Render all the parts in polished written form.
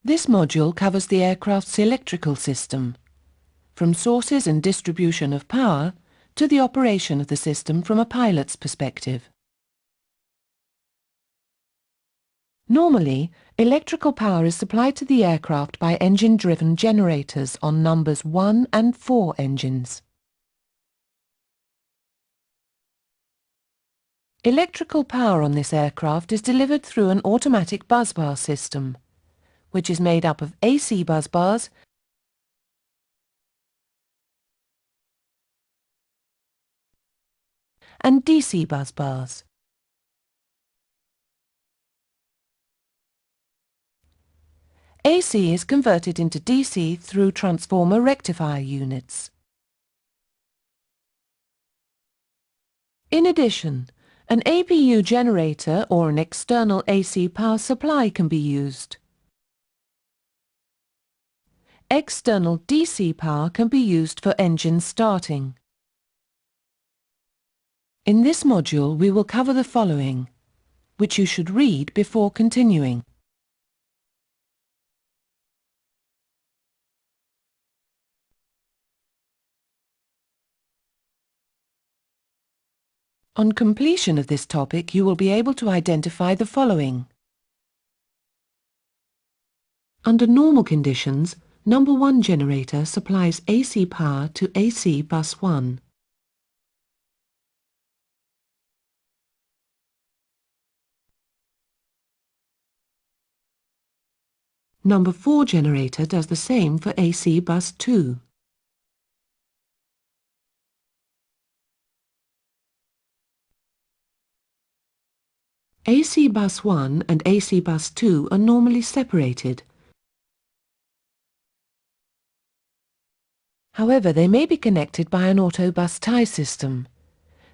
This module covers the aircraft's electrical system, from sources and distribution of power to the operation of the system from a pilot's perspective. Normally, electrical power is supplied to the aircraft by engine-driven generators on numbers 1 and 4 engines. Electrical power on this aircraft is delivered through an automatic busbar system, which is made up of AC busbars and DC busbars. AC is converted into DC through transformer rectifier units. In addition, an APU generator or an external AC power supply can be used. External DC power can be used for engine starting. In this module we will cover the following, which you should read before continuing. On completion of this topic, you will be able to identify the following. Under normal conditions, number 1 generator supplies AC power to AC bus 1. Number 4 generator does the same for AC bus 2. AC bus 1 and AC bus 2 are normally separated. However, they may be connected by an autobus tie system.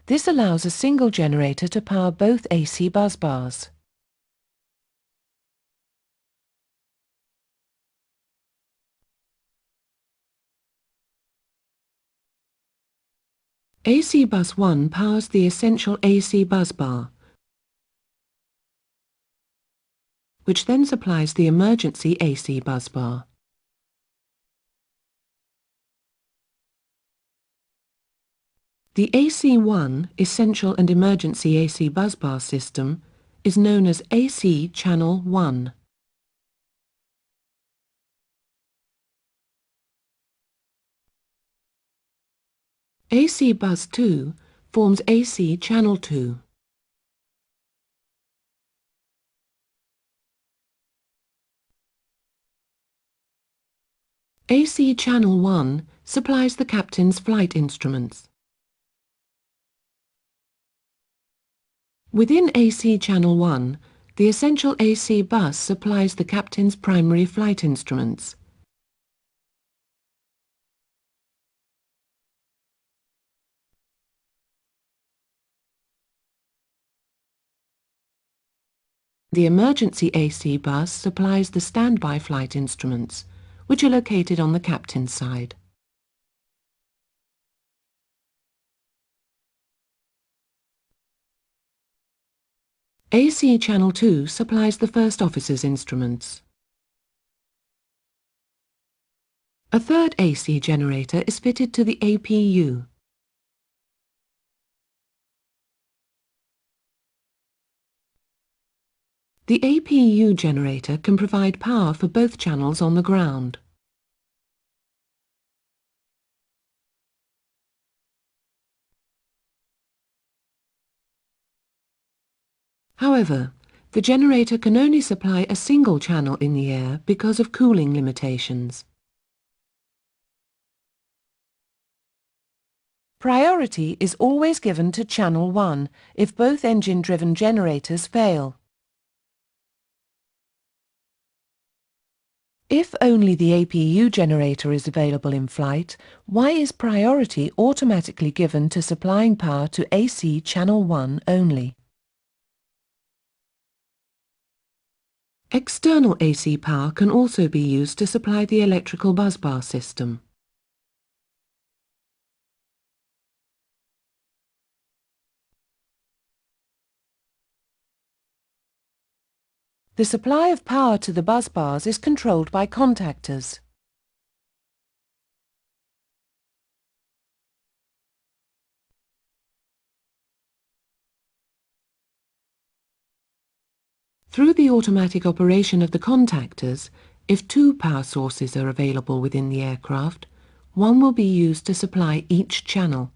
This allows a single generator to power both AC busbars. AC bus 1 powers the essential AC busbar, which then supplies the emergency AC busbar. The AC1 essential and emergency AC busbar system is known as AC channel 1. AC bus 2 forms AC channel 2. AC channel 1 supplies the captain's flight instruments. Within AC channel 1, the essential AC bus supplies the captain's primary flight instruments. The emergency AC bus supplies the standby flight instruments, which are located on the captain's side. AC channel 2 supplies the first officer's instruments. A third AC generator is fitted to the APU. The APU generator can provide power for both channels on the ground. However, the generator can only supply a single channel in the air because of cooling limitations. Priority is always given to channel 1 if both engine-driven generators fail. If only the APU generator is available in flight, why is priority automatically given to supplying power to AC channel 1 only? External AC power can also be used to supply the electrical busbar system. The supply of power to the bus bars is controlled by contactors. Through the automatic operation of the contactors, if two power sources are available within the aircraft, one will be used to supply each channel.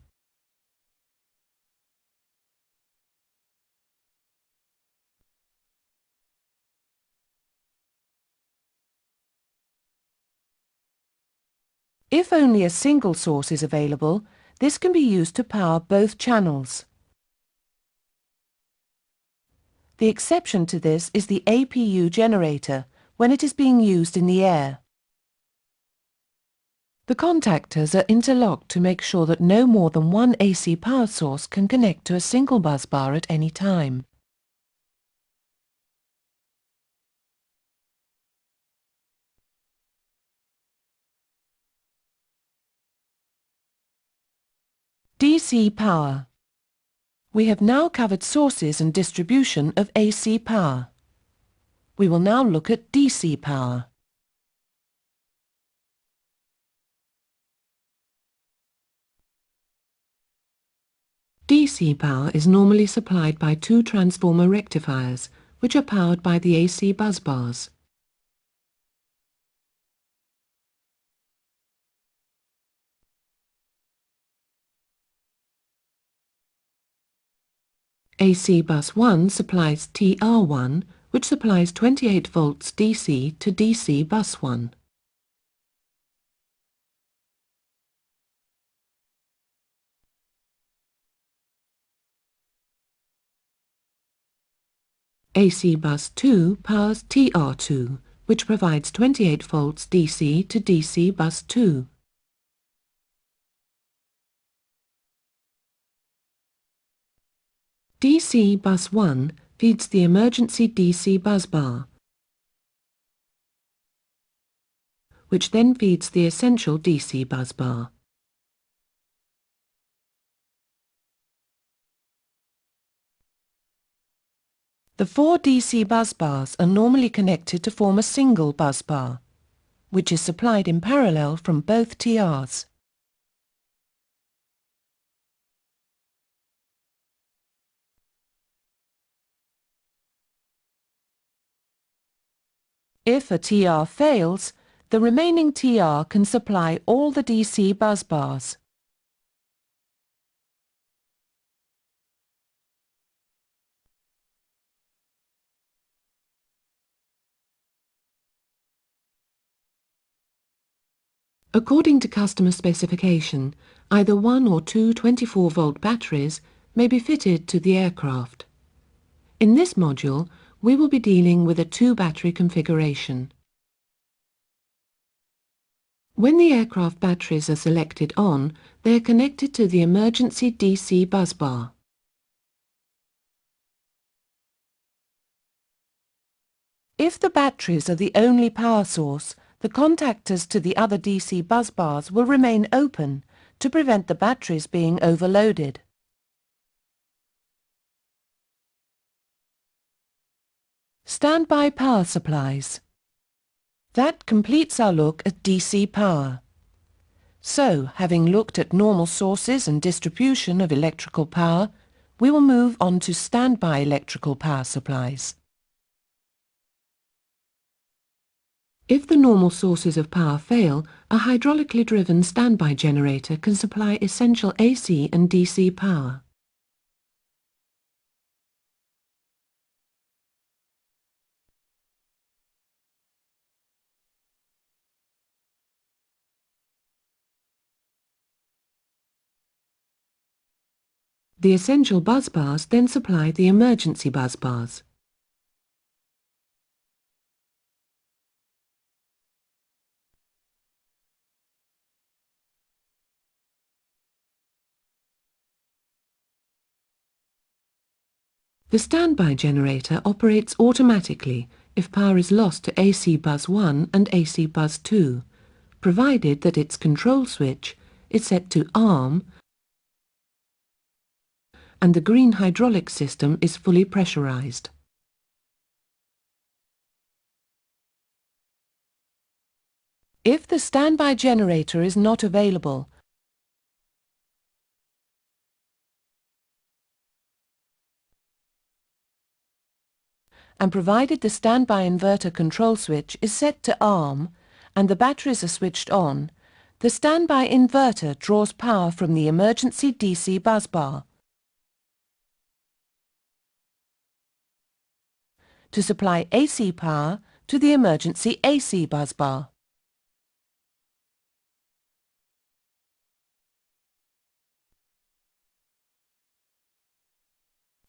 If only a single source is available, this can be used to power both channels. The exception to this is the APU generator, when it is being used in the air. The contactors are interlocked to make sure that no more than one AC power source can connect to a single bus bar at any time. DC power. We have now covered sources and distribution of AC power. We will now look at DC power. DC power is normally supplied by two transformer rectifiers, which are powered by the AC bus bars. AC bus 1 supplies TR1, which supplies 28 volts DC to DC bus 1. AC bus 2 powers TR2, which provides 28 volts DC to DC bus 2. DC bus 1 feeds the emergency DC bus bar, which then feeds the essential DC bus bar. The four DC bus bars are normally connected to form a single bus bar, which is supplied in parallel from both TRs. If a TR fails, the remaining TR can supply all the DC bus bars. According to customer specification, either one or two 24-volt batteries may be fitted to the aircraft. In this module, we will be dealing with a two-battery configuration. When the aircraft batteries are selected on, they are connected to the emergency DC bus bar. If the batteries are the only power source, the contactors to the other DC bus bars will remain open to prevent the batteries being overloaded. Standby power supplies. That completes our look at DC power. So, having looked at normal sources and distribution of electrical power, we will move on to standby electrical power supplies. If the normal sources of power fail, a hydraulically driven standby generator can supply essential AC and DC power. The essential bus bars then supply the emergency bus bars. The standby generator operates automatically if power is lost to AC bus 1 and AC bus 2, provided that its control switch is set to arm and the green hydraulic system is fully pressurized. If the standby generator is not available, and provided the standby inverter control switch is set to arm and the batteries are switched on, the standby inverter draws power from the emergency DC busbar to supply AC power to the emergency AC busbar.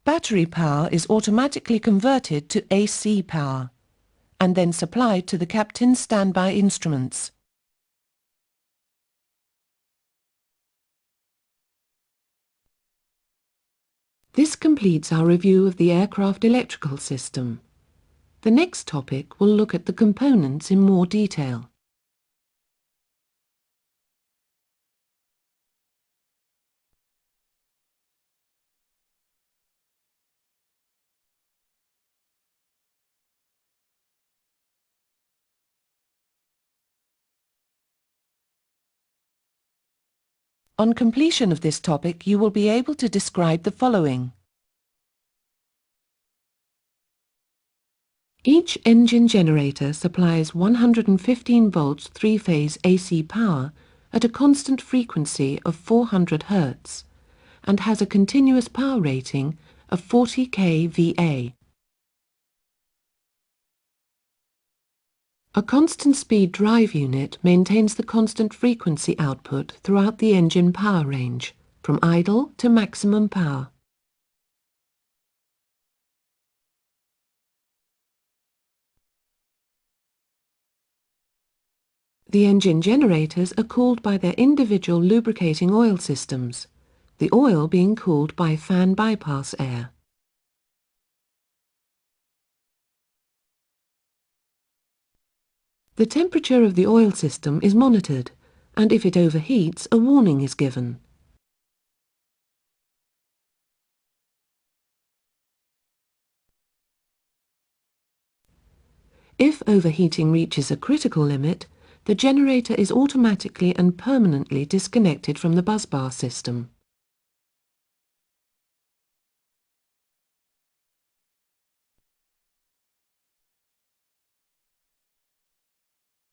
Battery power is automatically converted to AC power and then supplied to the captain's standby instruments. This completes our review of the aircraft electrical system. The next topic will look at the components in more detail. On completion of this topic, you will be able to describe the following. Each engine generator supplies 115 volts three-phase AC power at a constant frequency of 400 Hz and has a continuous power rating of 40 kVA. A constant speed drive unit maintains the constant frequency output throughout the engine power range, from idle to maximum power. The engine generators are cooled by their individual lubricating oil systems, the oil being cooled by fan bypass air. The temperature of the oil system is monitored, and if it overheats, a warning is given. If overheating reaches a critical limit, the generator is automatically and permanently disconnected from the busbar system.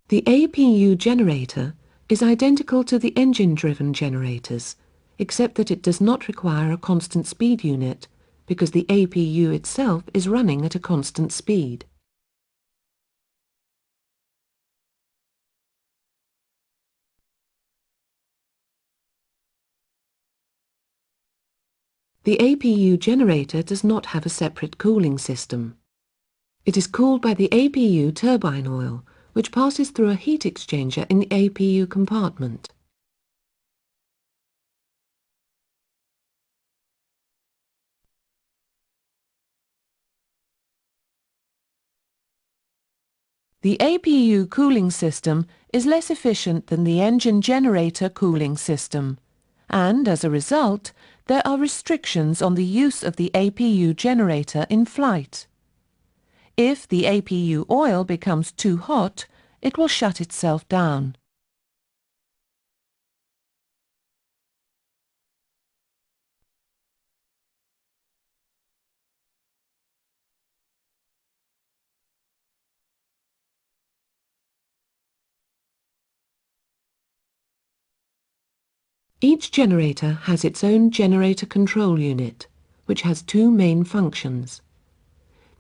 The APU generator is identical to the engine-driven generators, except that it does not require a constant speed unit, because the APU itself is running at a constant speed. The APU generator does not have a separate cooling system. It is cooled by the APU turbine oil, which passes through a heat exchanger in the APU compartment. The APU cooling system is less efficient than the engine generator cooling system, and as a result, there are restrictions on the use of the APU generator in flight. If the APU oil becomes too hot, it will shut itself down. Each generator has its own generator control unit, which has two main functions.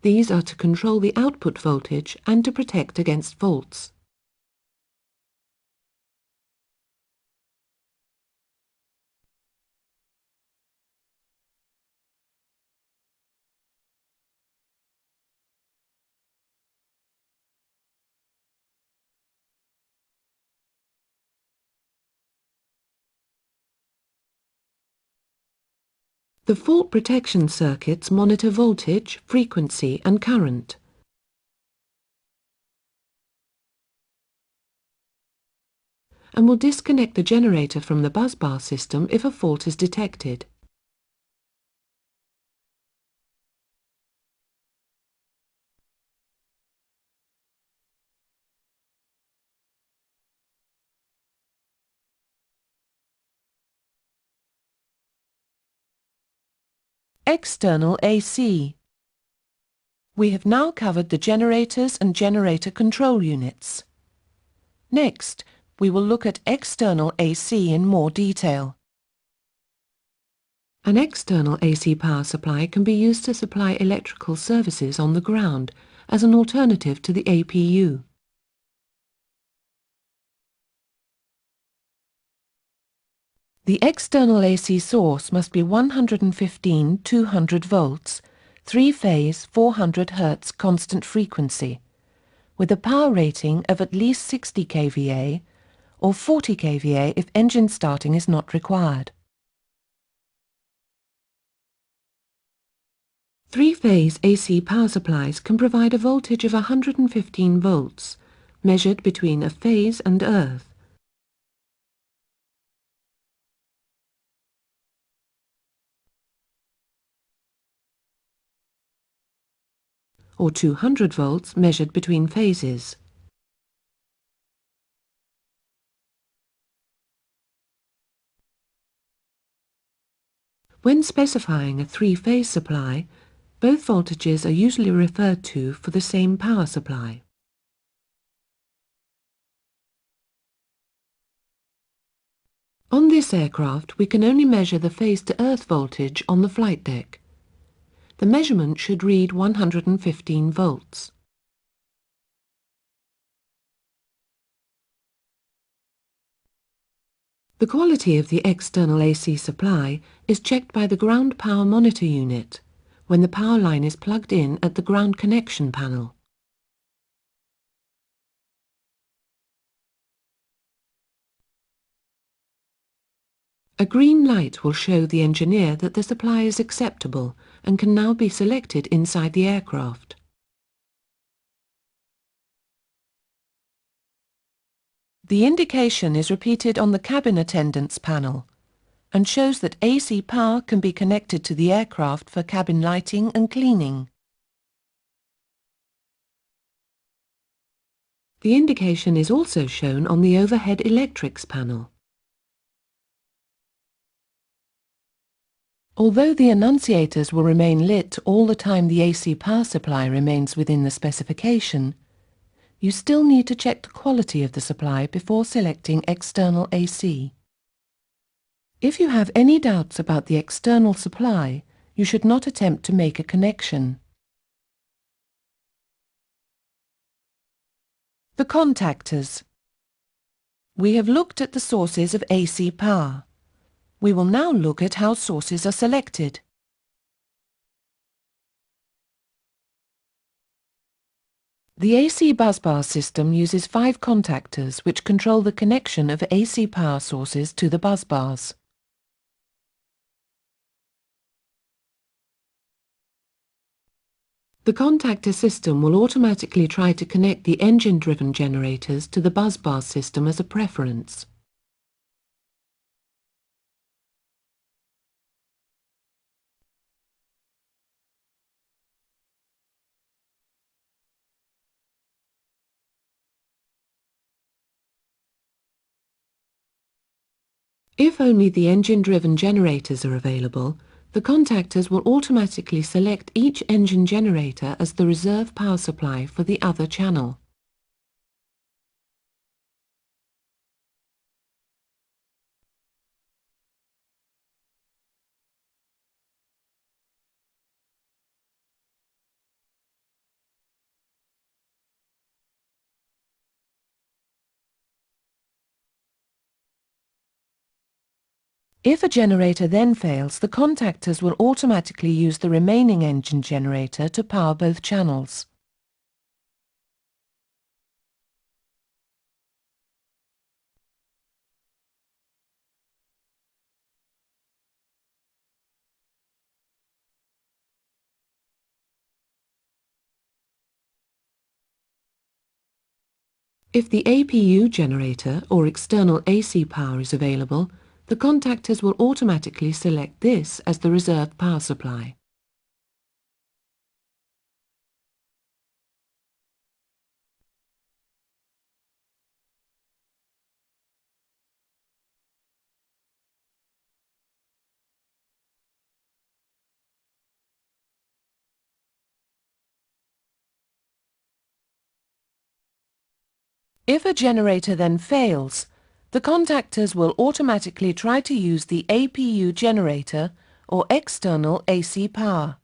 These are to control the output voltage and to protect against faults. The fault protection circuits monitor voltage, frequency and current. And will disconnect the generator from the busbar system if a fault is detected. External AC. We have now covered the generators and generator control units. Next, we will look at external AC in more detail. An external AC power supply can be used to supply electrical services on the ground as an alternative to the APU. The external AC source must be 115-200 volts, 3-phase 400 Hz constant frequency, with a power rating of at least 60 kVA or 40 kVA if engine starting is not required. 3-phase AC power supplies can provide a voltage of 115 volts, measured between a phase and earth. Or 200 volts measured between phases. When specifying a 3-phase supply, both voltages are usually referred to for the same power supply. On this aircraft, we can only measure the phase-to-earth voltage on the flight deck. The measurement should read 115 volts. The quality of the external AC supply is checked by the ground power monitor unit when the power line is plugged in at the ground connection panel. A green light will show the engineer that the supply is acceptable and can now be selected inside the aircraft. The indication is repeated on the cabin attendants panel and shows that AC power can be connected to the aircraft for cabin lighting and cleaning. The indication is also shown on the overhead electrics panel. Although the annunciators will remain lit all the time the AC power supply remains within the specification, you still need to check the quality of the supply before selecting external AC. If you have any doubts about the external supply, you should not attempt to make a connection. The contactors. We have looked at the sources of AC power. We will now look at how sources are selected. The AC busbar system uses 5 contactors which control the connection of AC power sources to the busbars. The contactor system will automatically try to connect the engine-driven generators to the busbar system as a preference. If only the engine-driven generators are available, the contactors will automatically select each engine generator as the reserve power supply for the other channel. If a generator then fails, the contactors will automatically use the remaining engine generator to power both channels. If the APU generator or external AC power is available, the contactors will automatically select this as the reserve power supply. If a generator then fails, the contactors will automatically try to use the APU generator or external AC power.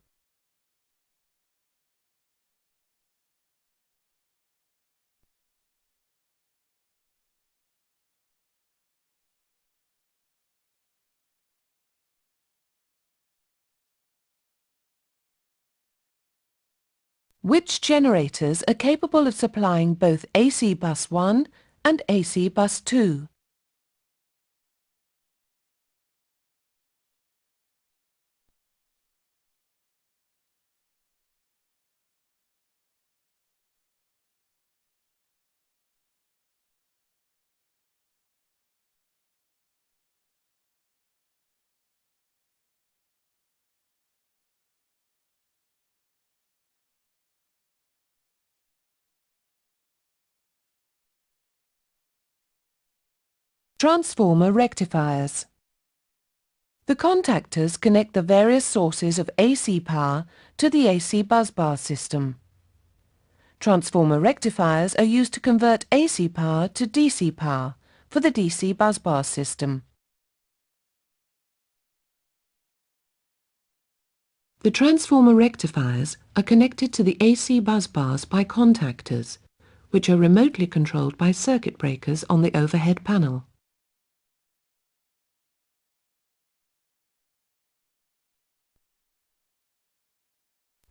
Which generators are capable of supplying both AC bus 1 and AC bus 2? Transformer rectifiers. The contactors connect the various sources of AC power to the AC busbar system. Transformer rectifiers are used to convert AC power to DC power for the DC busbar system. The transformer rectifiers are connected to the AC busbars by contactors, which are remotely controlled by circuit breakers on the overhead panel.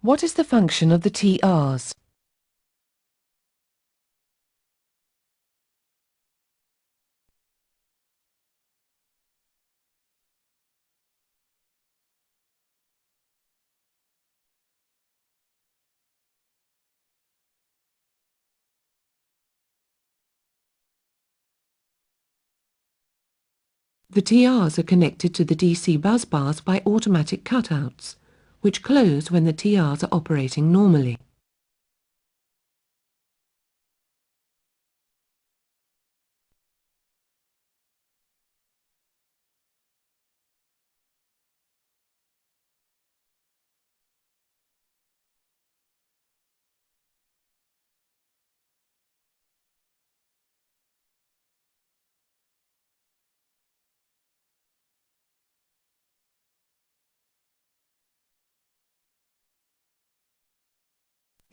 What is the function of the TRs? The TRs are connected to the DC busbars by automatic cutouts, which close when the TRs are operating normally.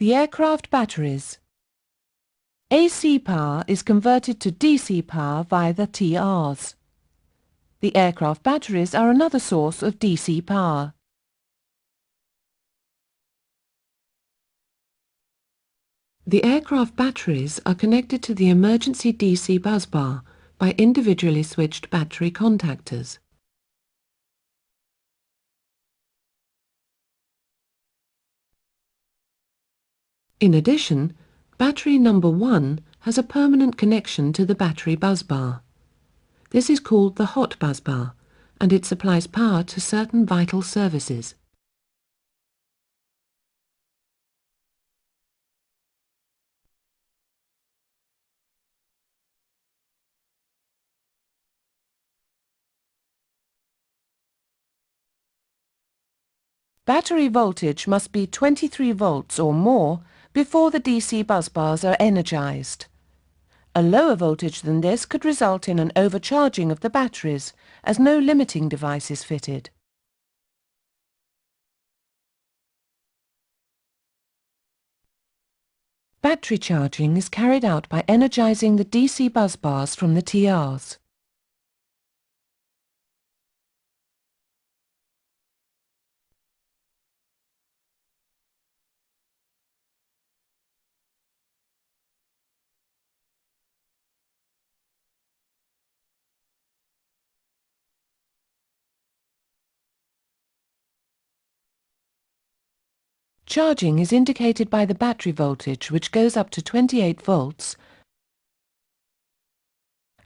The aircraft batteries. AC power is converted to DC power via the TRs. The aircraft batteries are another source of DC power. The aircraft batteries are connected to the emergency DC busbar by individually switched battery contactors. In addition, battery number 1 has a permanent connection to the battery busbar. This is called the hot busbar, and it supplies power to certain vital services. Battery voltage must be 23 volts or more before the DC busbars are energized. A lower voltage than this could result in an overcharging of the batteries, as no limiting device is fitted. Battery charging is carried out by energizing the DC busbars from the TRs. Charging is indicated by the battery voltage, which goes up to 28 volts,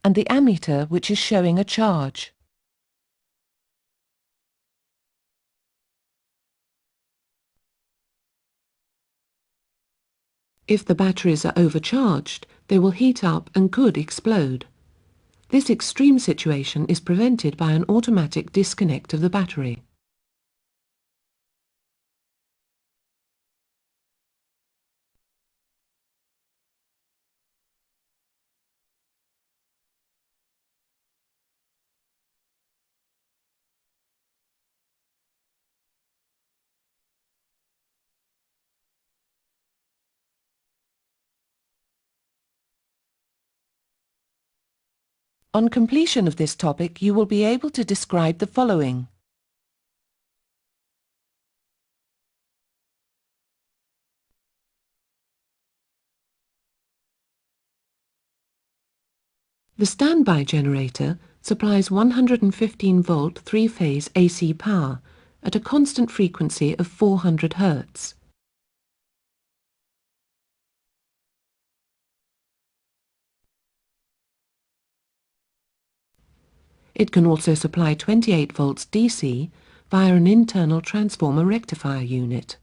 and the ammeter, which is showing a charge. If the batteries are overcharged, they will heat up and could explode. This extreme situation is prevented by an automatic disconnect of the battery. On completion of this topic, you will be able to describe the following. The standby generator supplies 115-volt three-phase AC power at a constant frequency of 400 Hz. It can also supply 28 volts DC via an internal transformer rectifier unit.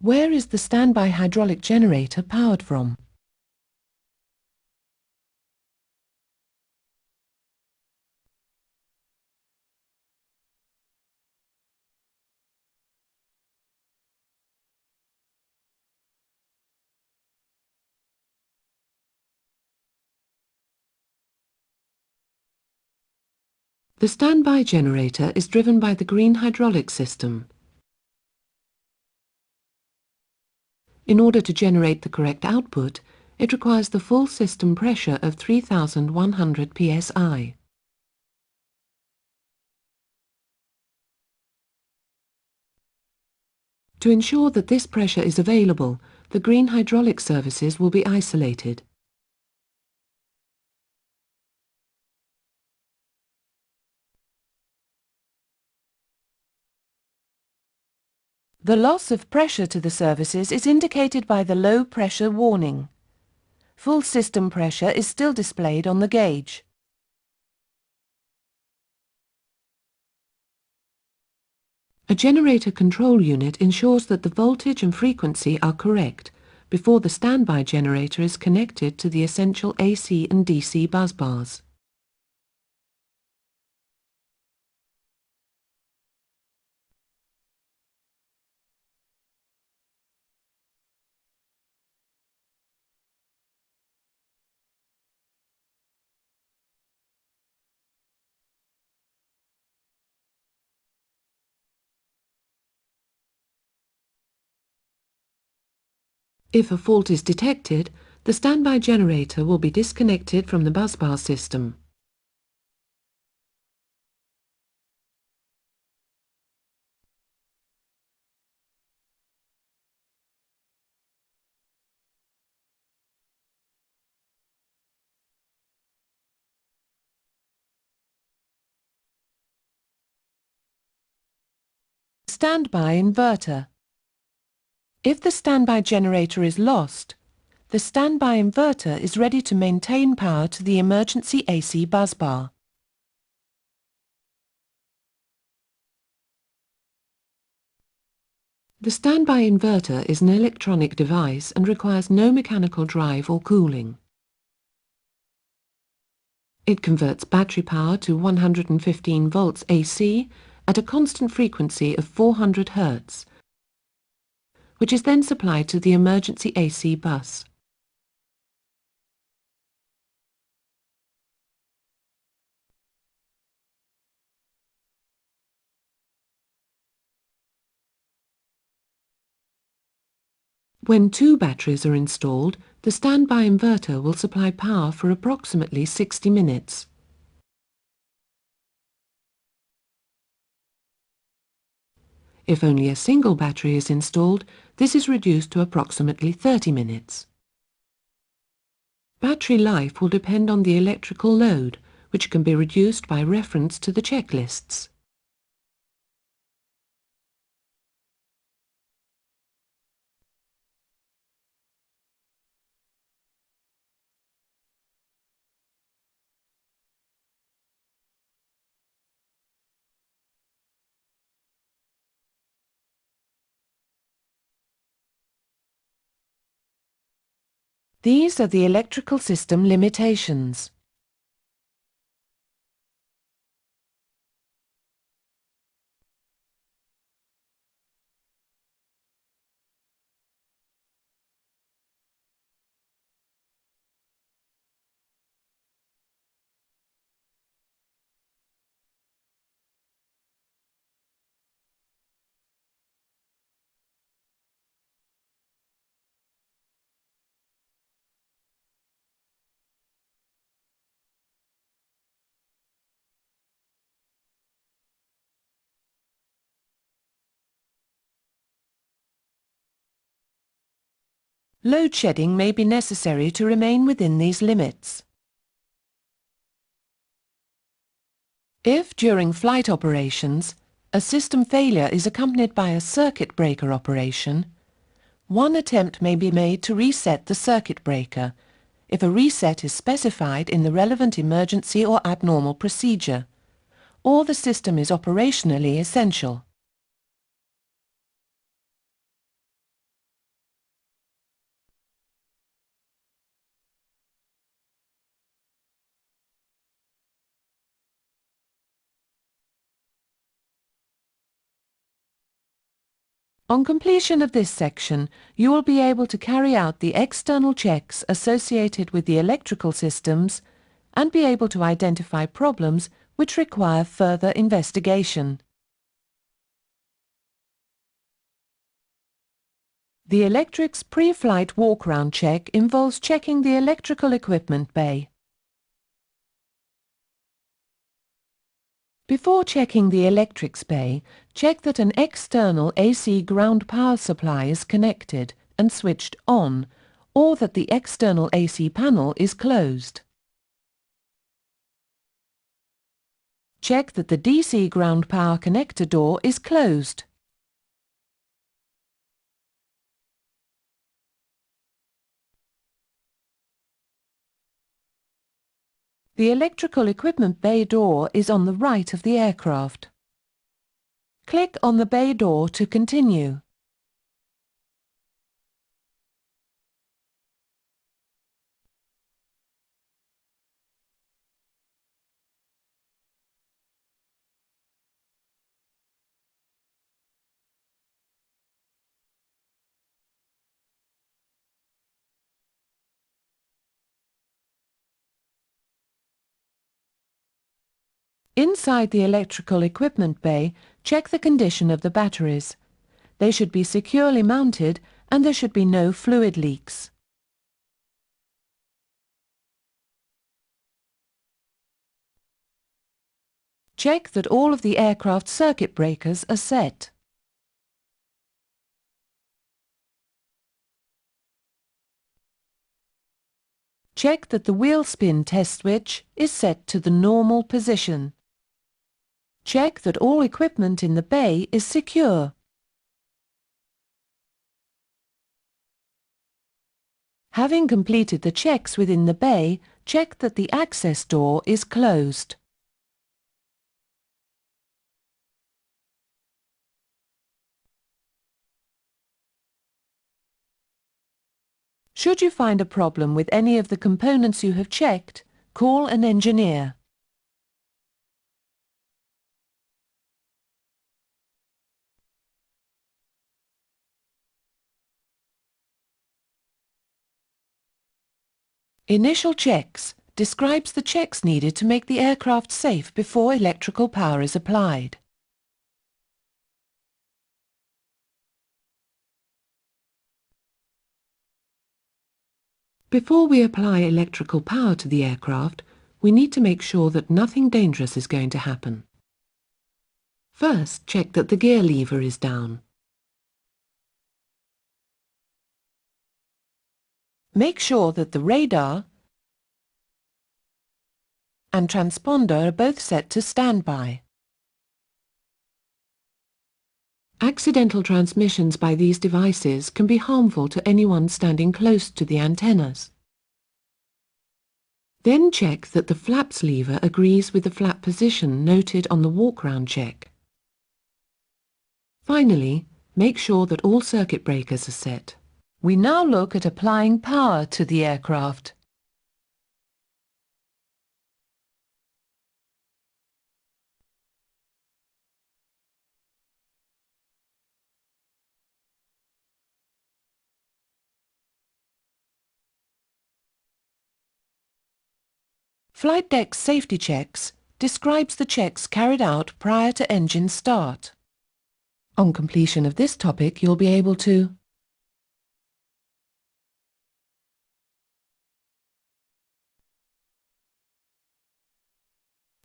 Where is the standby hydraulic generator powered from? The standby generator is driven by the green hydraulic system. In order to generate the correct output, it requires the full system pressure of 3,100 psi. To ensure that this pressure is available, the green hydraulic surfaces will be isolated. The loss of pressure to the surfaces is indicated by the low pressure warning. Full system pressure is still displayed on the gauge. A generator control unit ensures that the voltage and frequency are correct before the standby generator is connected to the essential AC and DC busbars. If a fault is detected, the standby generator will be disconnected from the busbar system. Standby inverter. If the standby generator is lost, the standby inverter is ready to maintain power to the emergency AC busbar. The standby inverter is an electronic device and requires no mechanical drive or cooling. It converts battery power to 115 volts AC at a constant frequency of 400 Hz, which is then supplied to the emergency AC bus. When two batteries are installed, the standby inverter will supply power for approximately 60 minutes. If only a single battery is installed, this is reduced to approximately 30 minutes. Battery life will depend on the electrical load, which can be reduced by reference to the checklists. These are the electrical system limitations. Load shedding may be necessary to remain within these limits. If, during flight operations, a system failure is accompanied by a circuit breaker operation, one attempt may be made to reset the circuit breaker if a reset is specified in the relevant emergency or abnormal procedure, or the system is operationally essential. On completion of this section, you will be able to carry out the external checks associated with the electrical systems and be able to identify problems which require further investigation. The Electrics pre-flight walk-round check involves checking the electrical equipment bay. Before checking the electrics bay, check that an external AC ground power supply is connected and switched on, or that the external AC panel is closed. Check that the DC ground power connector door is closed. The electrical equipment bay door is on the right of the aircraft. Click on the bay door to continue. Inside the electrical equipment bay, check the condition of the batteries. They should be securely mounted and there should be no fluid leaks. Check that all of the aircraft circuit breakers are set. Check that the wheel spin test switch is set to the normal position. Check that all equipment in the bay is secure. Having completed the checks within the bay, check that the access door is closed. Should you find a problem with any of the components you have checked, call an engineer. Initial checks describes the checks needed to make the aircraft safe before electrical power is applied. Before we apply electrical power to the aircraft, we need to make sure that nothing dangerous is going to happen. First, check that the gear lever is down. Make sure that the radar and transponder are both set to standby. Accidental transmissions by these devices can be harmful to anyone standing close to the antennas. Then check that the flaps lever agrees with the flap position noted on the walk-round check. Finally, make sure that all circuit breakers are set. We now look at applying power to the aircraft. Flight deck safety checks describes the checks carried out prior to engine start. On completion of this topic, you'll be able to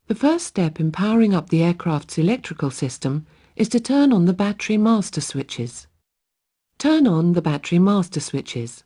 The first step in powering up the aircraft's electrical system is to turn on the battery master switches. Turn on the battery master switches.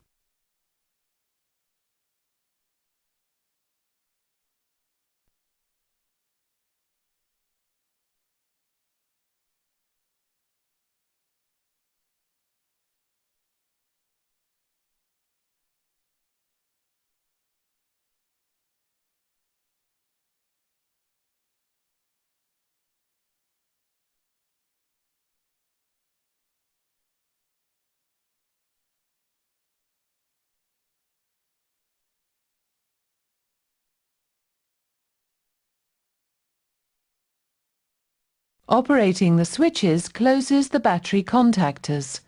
Operating the switches closes the battery contactors.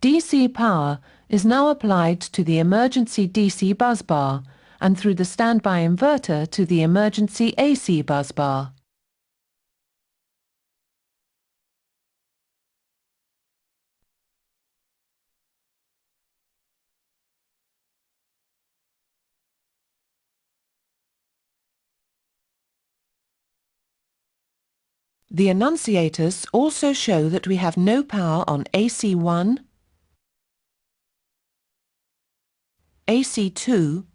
DC power is now applied to the emergency DC bus bar and through the standby inverter to the emergency AC bus bar. The annunciators also show that we have no power on AC1, AC2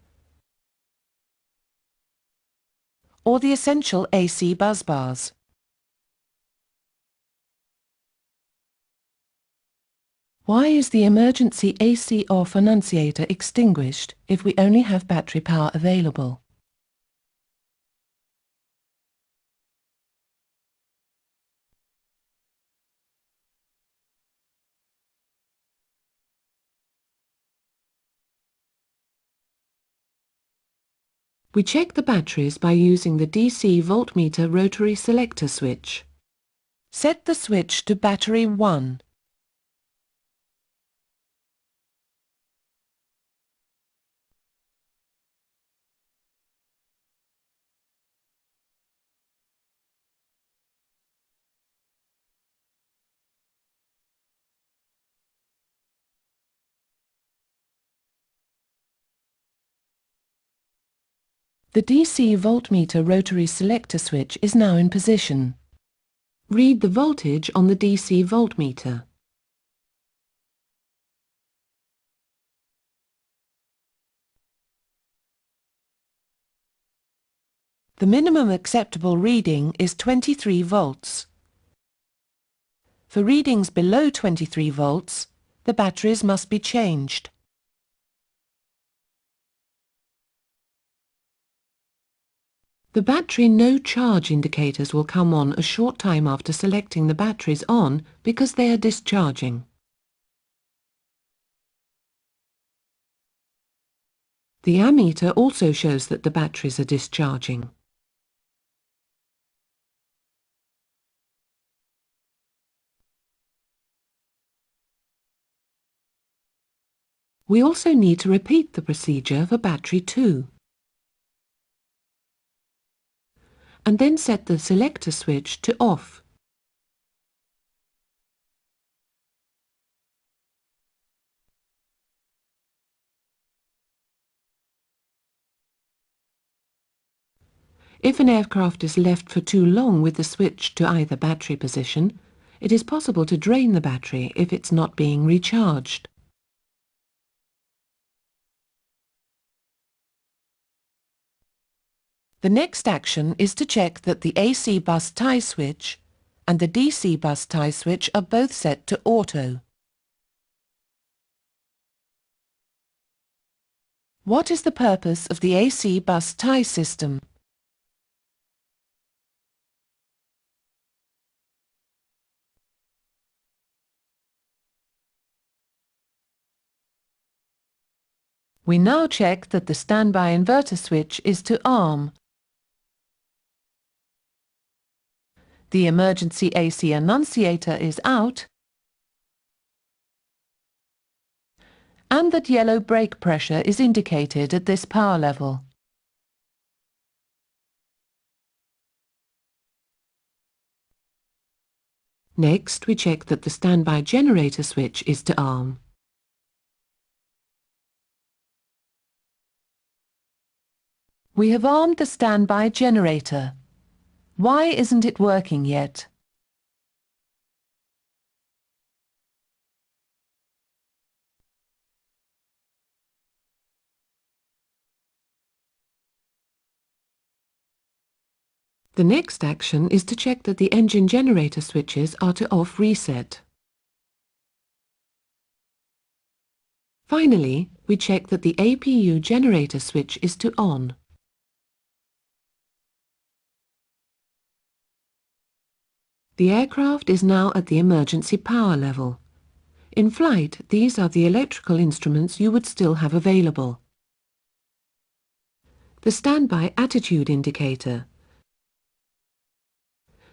or the essential AC bus bars. Why is the emergency AC off annunciator extinguished if we only have battery power available? We check the batteries by using the DC voltmeter rotary selector switch. Set the switch to battery 1. The DC voltmeter rotary selector switch is now in position. Read the voltage on the DC voltmeter. The minimum acceptable reading is 23 volts. For readings below 23 volts, the batteries must be changed. The battery no charge indicators will come on a short time after selecting the batteries on because they are discharging. The ammeter also shows that the batteries are discharging. We also need to repeat the procedure for battery 2. And then set the selector switch to off. If an aircraft is left for too long with the switch to either battery position, it is possible to drain the battery if it's not being recharged. The next action is to check that the AC bus tie switch and the DC bus tie switch are both set to auto. What is the purpose of the AC bus tie system? We now check that the standby inverter switch is to arm. The emergency AC annunciator is out, and that yellow brake pressure is indicated at this power level. Next, we check that the standby generator switch is to arm. We have armed the standby generator. Why isn't it working yet? The next action is to check that the engine generator switches are to off reset. Finally, we check that the APU generator switch is to on. The aircraft is now at the emergency power level. In flight, these are the electrical instruments you would still have available. the standby attitude indicator,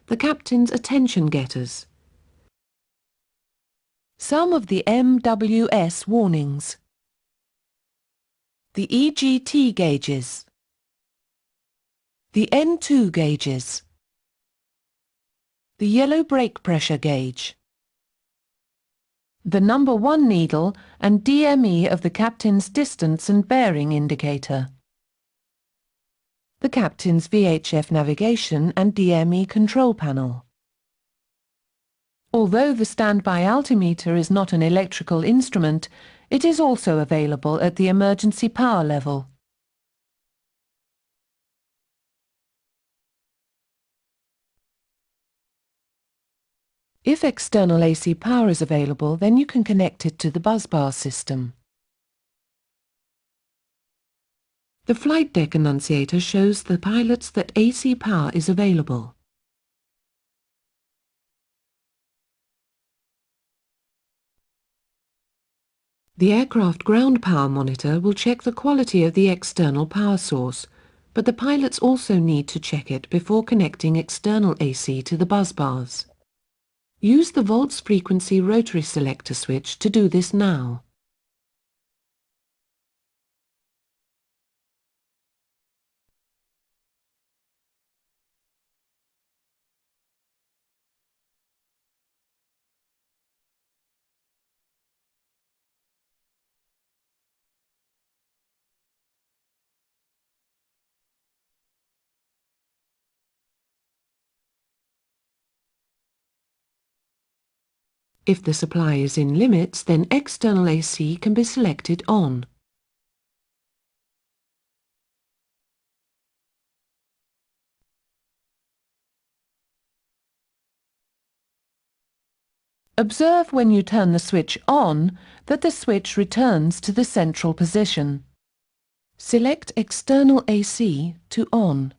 the captain's attention getters, some of the MWS warnings, the EGT gauges, the N2 gauges, the yellow brake pressure gauge, the number 1 needle and DME of the captain's distance and bearing indicator, the captain's VHF navigation and DME control panel. Although the standby altimeter is not an electrical instrument, it is also available at the emergency power level. If external AC power is available, then you can connect it to the busbar system. The flight deck annunciator shows the pilots that AC power is available. The aircraft ground power monitor will check the quality of the external power source, but the pilots also need to check it before connecting external AC to the busbars. Use the volts frequency rotary selector switch to do this now. If the supply is in limits, then external AC can be selected on. Observe when you turn the switch on that the switch returns to the central position. Select external AC to on.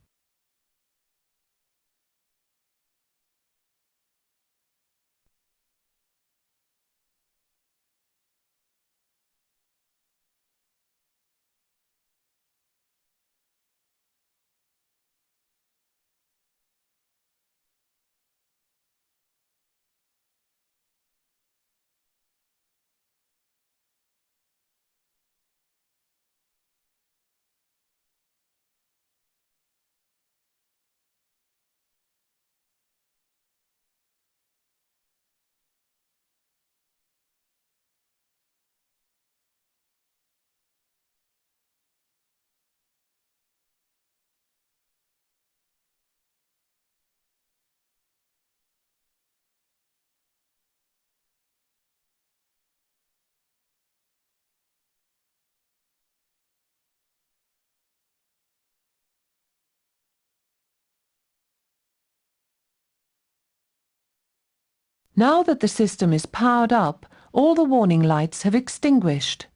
Now that the system is powered up, all the warning lights have extinguished.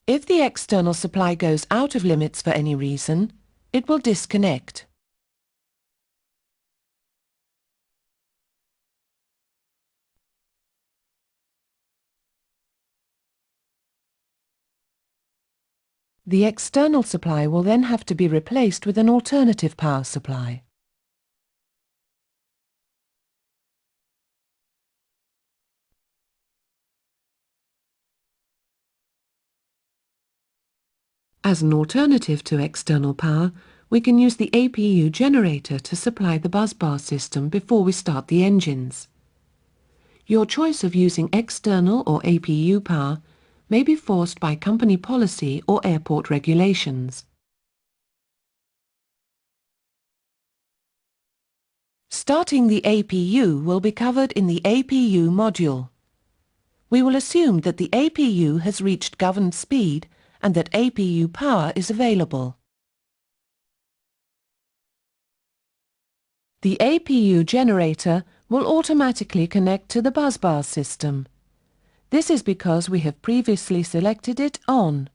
If the external supply goes out of limits for any reason, it will disconnect. The external supply will then have to be replaced with an alternative power supply. As an alternative to external power, we can use the APU generator to supply the busbar system before we start the engines. Your choice of using external or APU power may be forced by company policy or airport regulations. Starting the APU will be covered in the APU module. We will assume that the APU has reached governed speed and that APU power is available. The APU generator will automatically connect to the busbar system. This is because we have previously selected it on.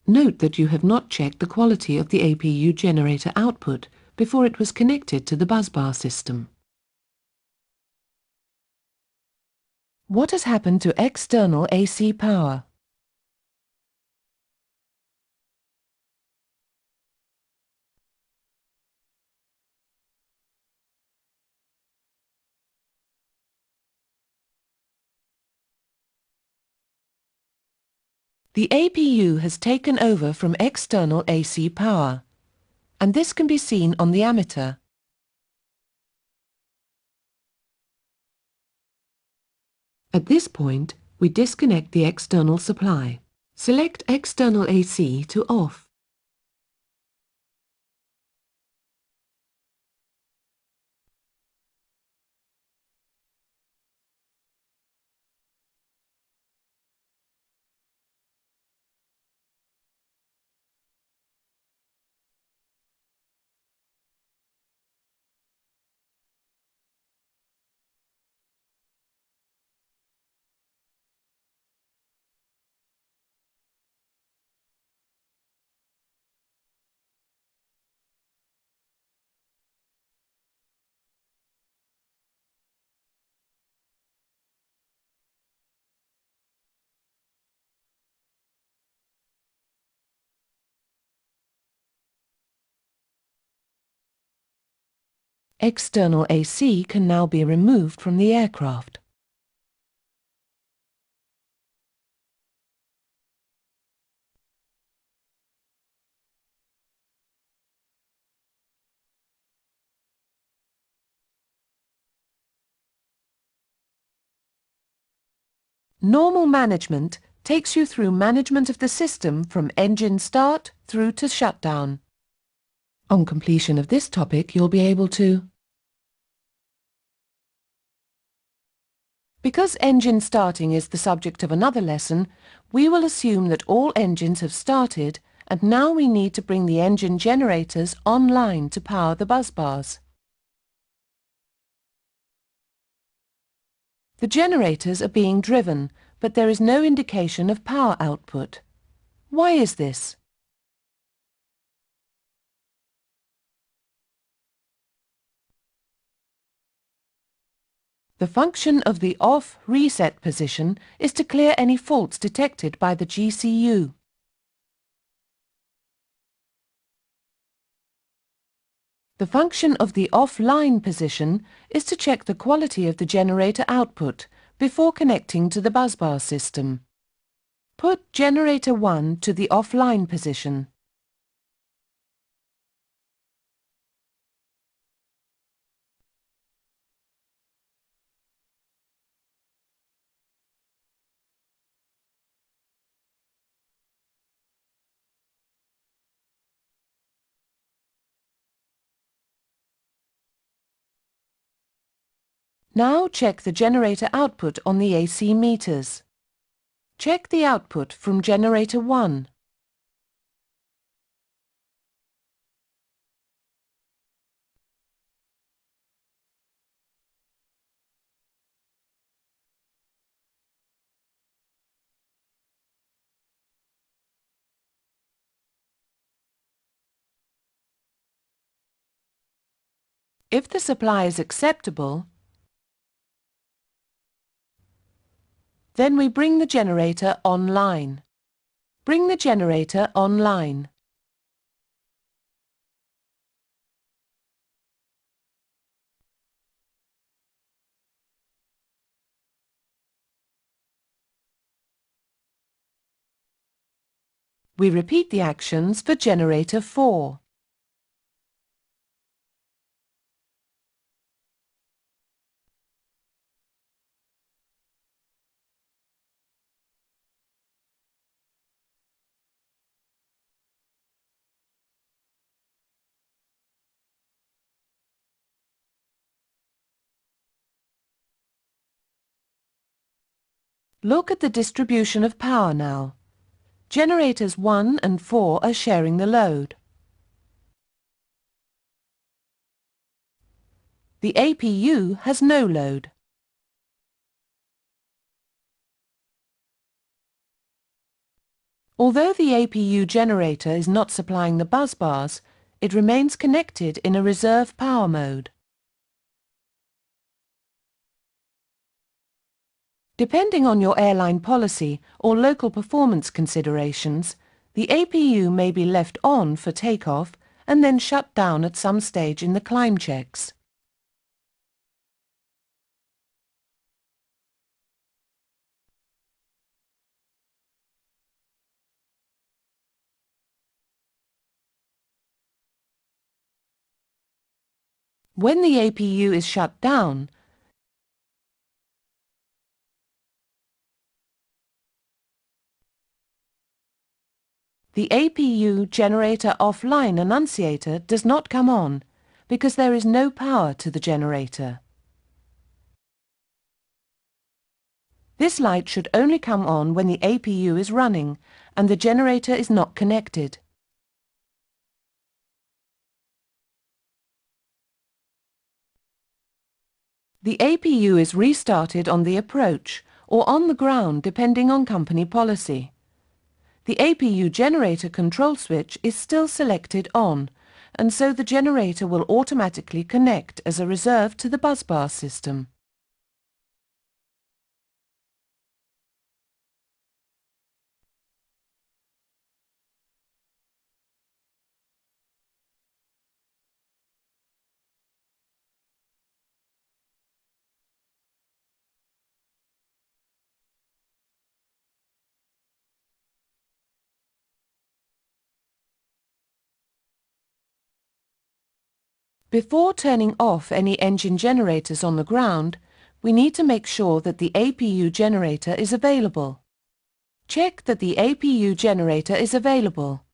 Note that you have not checked the quality of the APU generator output before it was connected to the busbar system. What has happened to external AC power? The APU has taken over from external AC power, and this can be seen on the ammeter. At this point, we disconnect the external supply. Select External AC to off. External AC can now be removed from the aircraft. Normal management takes you through management of the system from engine start through to shutdown. On completion of this topic, you'll be able to... Because engine starting is the subject of another lesson, we will assume that all engines have started, and now we need to bring the engine generators online to power the busbars. The generators are being driven, but there is no indication of power output. Why is this? The function of the off reset position is to clear any faults detected by the GCU. The function of the offline position is to check the quality of the generator output before connecting to the busbar system. Put generator 1 to the offline position. Now check the generator output on the AC meters. Check the output from generator 1. If the supply is acceptable, then we bring the generator online. Bring the generator online. We repeat the actions for generator 4. Look at the distribution of power now. Generators 1 and 4 are sharing the load. The APU has no load. Although the APU generator is not supplying the bus bars, it remains connected in a reserve power mode. Depending on your airline policy or local performance considerations, the APU may be left on for takeoff and then shut down at some stage in the climb checks. When the APU is shut down, the APU generator offline annunciator does not come on because there is no power to the generator. This light should only come on when the APU is running and the generator is not connected. The APU is restarted on the approach or on the ground depending on company policy. The APU generator control switch is still selected on, and so the generator will automatically connect as a reserve to the busbar system. Before turning off any engine generators on the ground, we need to make sure that the APU generator is available. Check that the APU generator is available.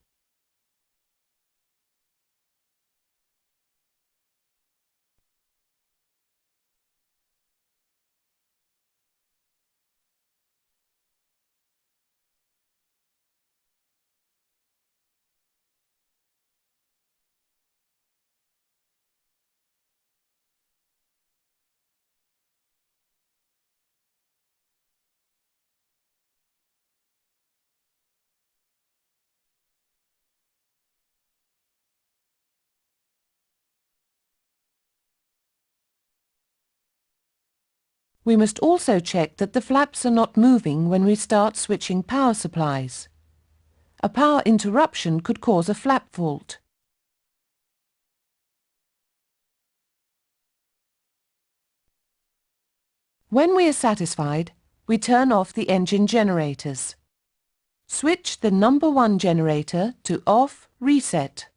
We must also check that the flaps are not moving when we start switching power supplies. A power interruption could cause a flap fault. When we are satisfied, we turn off the engine generators. Switch the number 1 generator to off reset.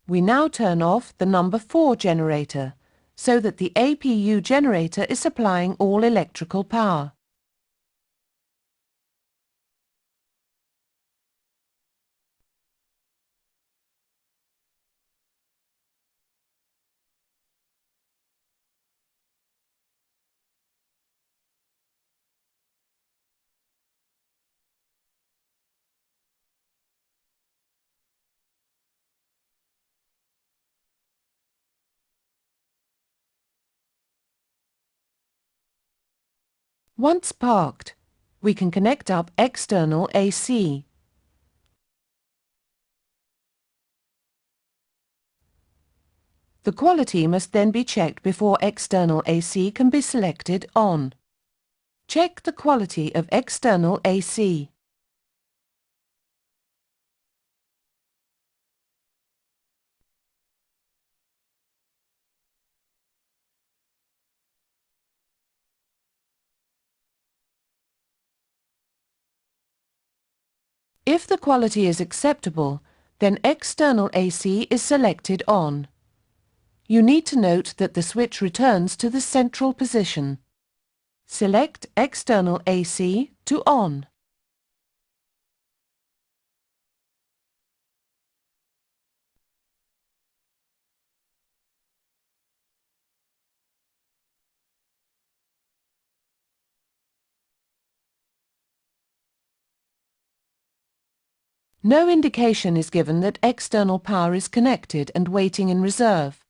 We now turn off the number 4 generator, so that the APU generator is supplying all electrical power. Once parked, we can connect up external AC. The quality must then be checked before external AC can be selected on. Check the quality of external AC. If the quality is acceptable, then external AC is selected on. You need to note that the switch returns to the central position. Select external AC to on. No indication is given that external power is connected and waiting in reserve.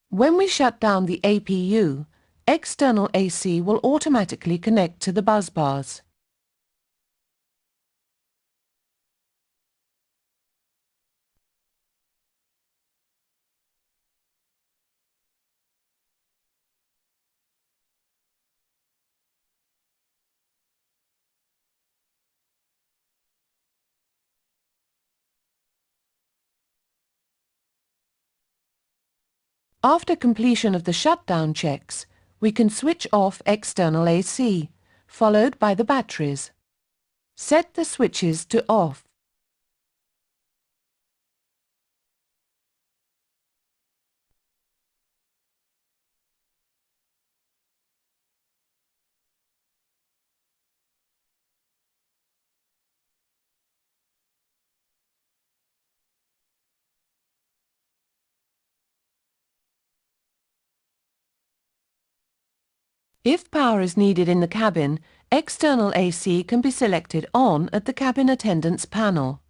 When we shut down the APU, external AC will automatically connect to the bus bars. After completion of the shutdown checks, we can switch off external AC, followed by the batteries. Set the switches to off. If power is needed in the cabin, external AC can be selected on at the cabin attendant's panel.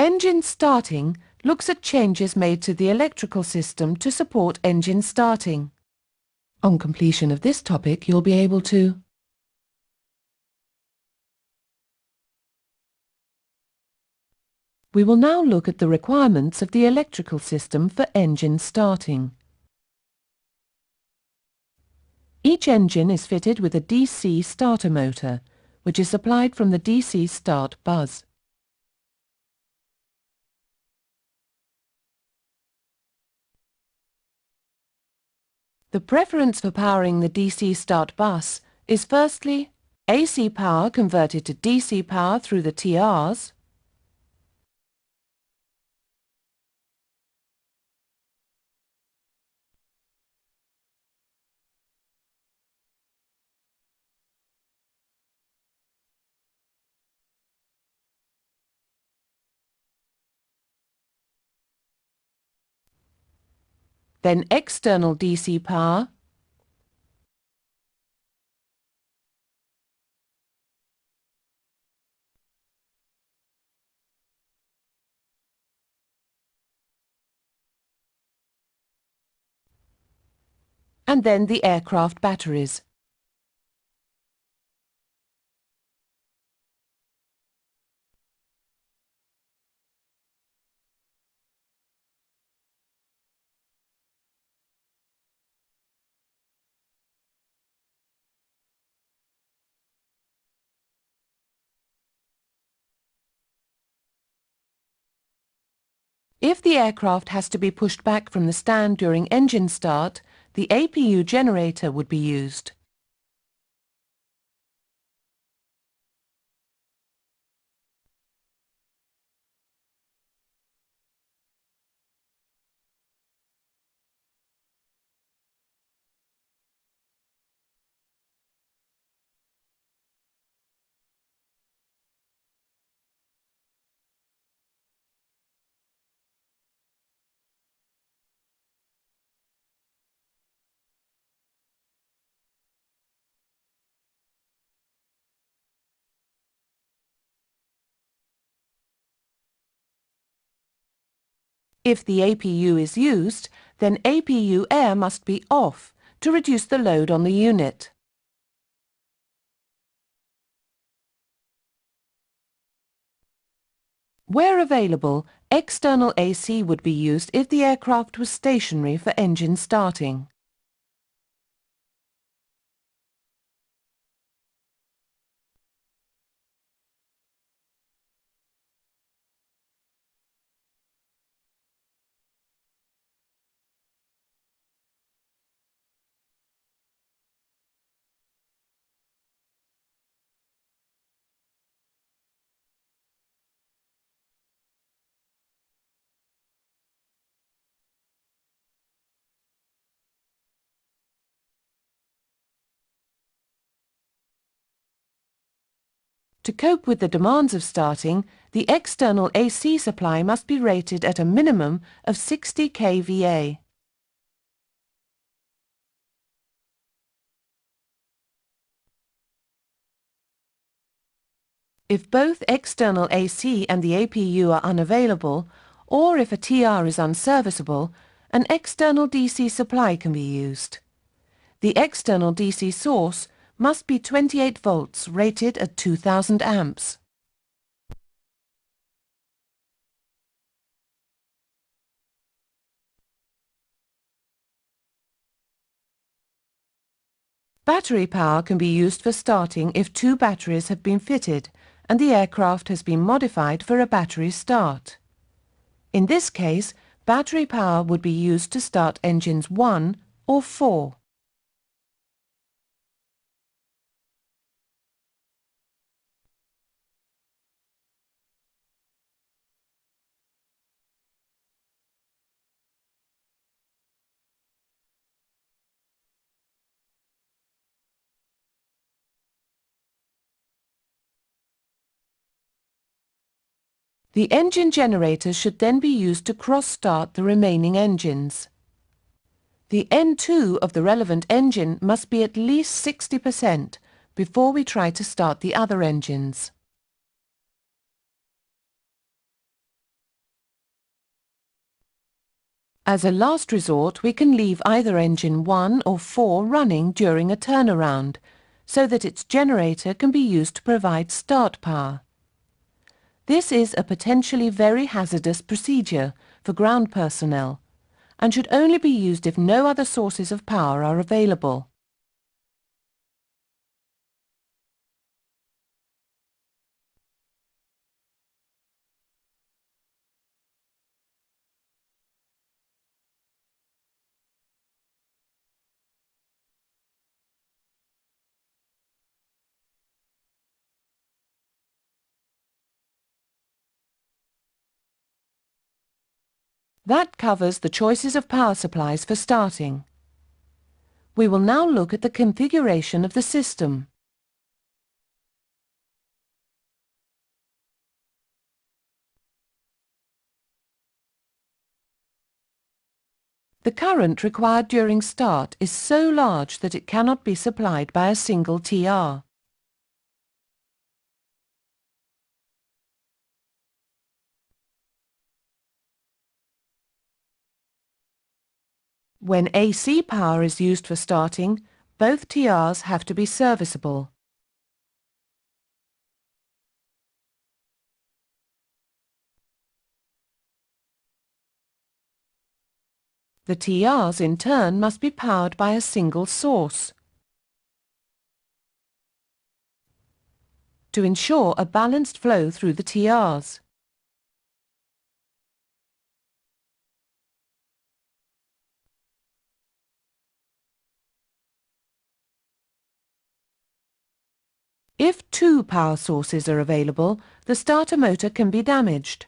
Engine starting looks at changes made to the electrical system to support engine starting. On completion of this topic, you'll be able to We will now look at the requirements of the electrical system for engine starting. Each engine is fitted with a DC starter motor, which is supplied from the DC start bus. The preference for powering the DC start bus is firstly AC power converted to DC power through the TRs, then external DC power, and then the aircraft batteries. If the aircraft has to be pushed back from the stand during engine start, the APU generator would be used. If the APU is used, then APU air must be off to reduce the load on the unit. Where available, external AC would be used if the aircraft was stationary for engine starting. To cope with the demands of starting, the external AC supply must be rated at a minimum of 60 kVA. If both external AC and the APU are unavailable, or if a TR is unserviceable, an external DC supply can be used. The external DC source must be 28 volts rated at 2000 amps. Battery power can be used for starting if 2 batteries have been fitted and the aircraft has been modified for a battery start. In this case, battery power would be used to start engines 1 or 4. The engine generators should then be used to cross-start the remaining engines. The N2 of the relevant engine must be at least 60% before we try to start the other engines. As a last resort, we can leave either engine 1 or 4 running during a turnaround, so that its generator can be used to provide start power. This is a potentially very hazardous procedure for ground personnel and should only be used if no other sources of power are available. That covers the choices of power supplies for starting. We will now look at the configuration of the system. The current required during start is so large that it cannot be supplied by a single TR. When AC power is used for starting, both TRs have to be serviceable. The TRs in turn must be powered by a single source. To ensure a balanced flow through the TRs. If 2 power sources are available, the starter motor can be damaged.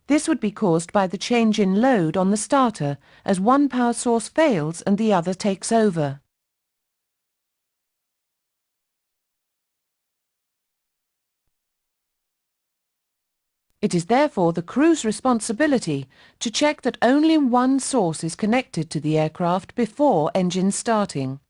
This would be caused by the change in load on the starter as one power source fails and the other takes over. It is therefore the crew's responsibility to check that only one source is connected to the aircraft before engine starting.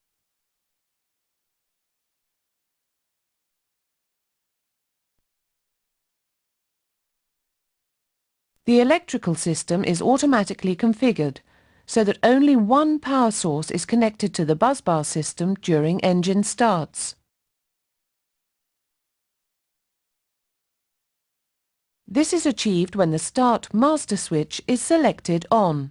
The electrical system is automatically configured so that only one power source is connected to the busbar system during engine starts. This is achieved when the Start Master switch is selected on.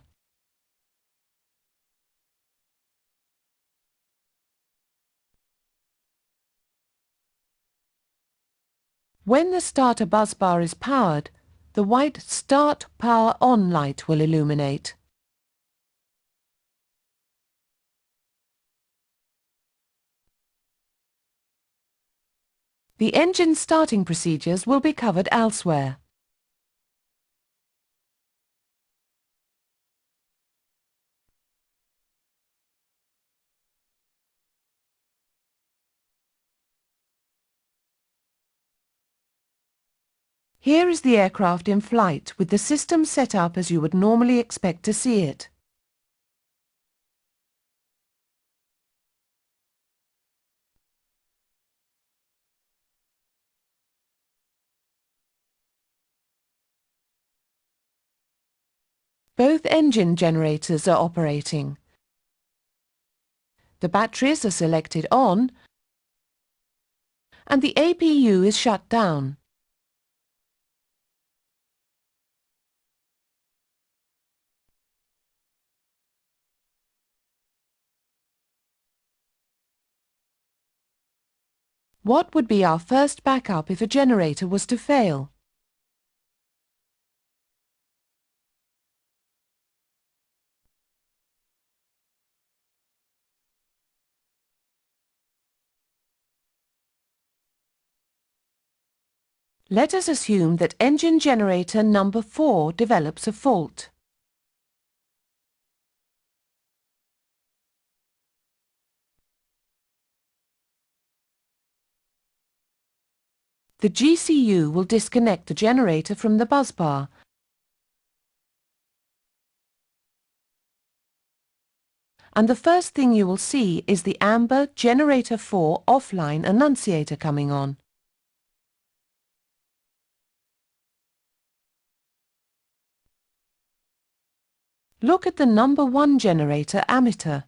When the starter bus bar is powered, the white Start Power On light will illuminate. The engine starting procedures will be covered elsewhere. Here is the aircraft in flight with the system set up as you would normally expect to see it. Both engine generators are operating. The batteries are selected on and the APU is shut down. What would be our first backup if a generator was to fail? Let us assume that engine generator number 4 develops a fault. The GCU will disconnect the generator from the bus bar and the first thing you will see is the amber Generator 4 offline annunciator coming on. Look at the number 1 generator ammeter.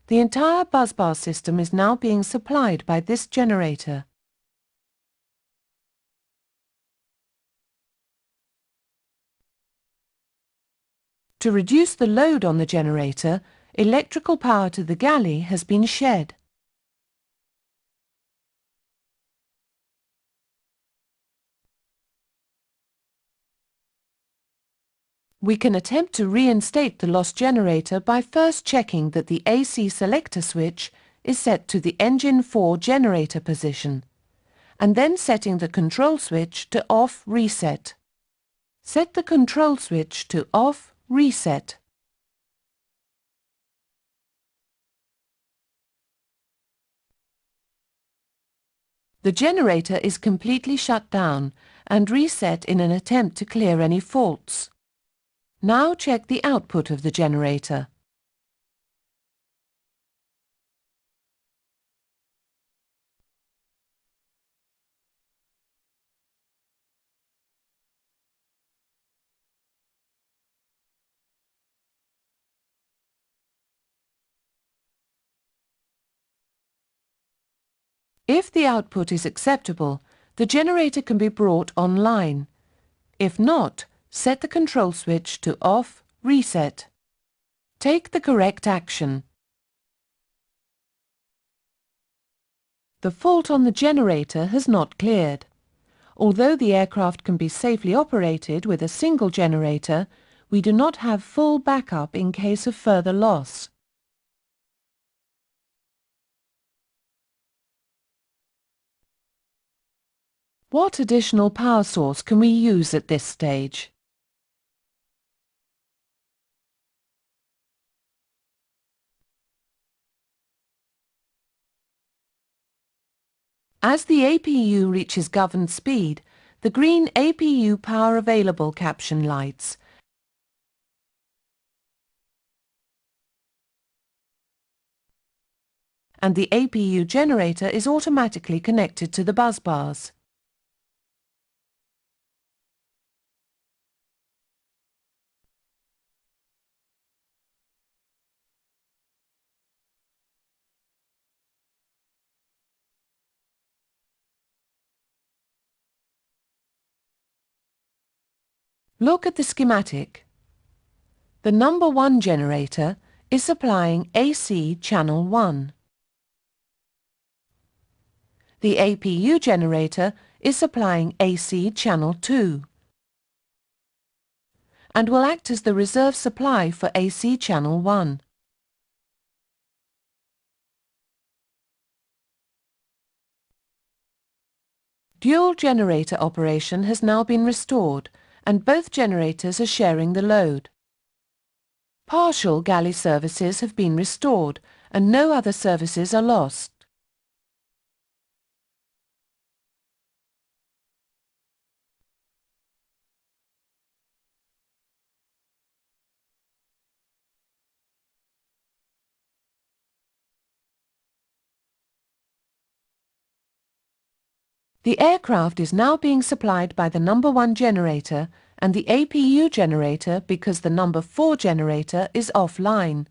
The entire busbar system is now being supplied by this generator. To reduce the load on the generator, electrical power to the galley has been shed. We can attempt to reinstate the lost generator by first checking that the AC selector switch is set to the engine 4 generator position, and then setting the control switch to off reset. Set the control switch to off reset. The generator is completely shut down and reset in an attempt to clear any faults. Now check the output of the generator. If the output is acceptable, the generator can be brought online. If not, set the control switch to off reset. Take the correct action. The fault on the generator has not cleared. Although the aircraft can be safely operated with a single generator, we do not have full backup in case of further loss. What additional power source can we use at this stage? As the APU reaches governed speed, the green APU Power Available caption lights, and the APU generator is automatically connected to the bus bars. Look at the schematic. The number 1 generator is supplying AC channel 1. The APU generator is supplying AC channel 2 and will act as the reserve supply for AC channel 1. Dual generator operation has now been restored and both generators are sharing the load. Partial galley services have been restored and no other services are lost. The aircraft is now being supplied by the number 1 generator and the APU generator because the number 4 generator is offline.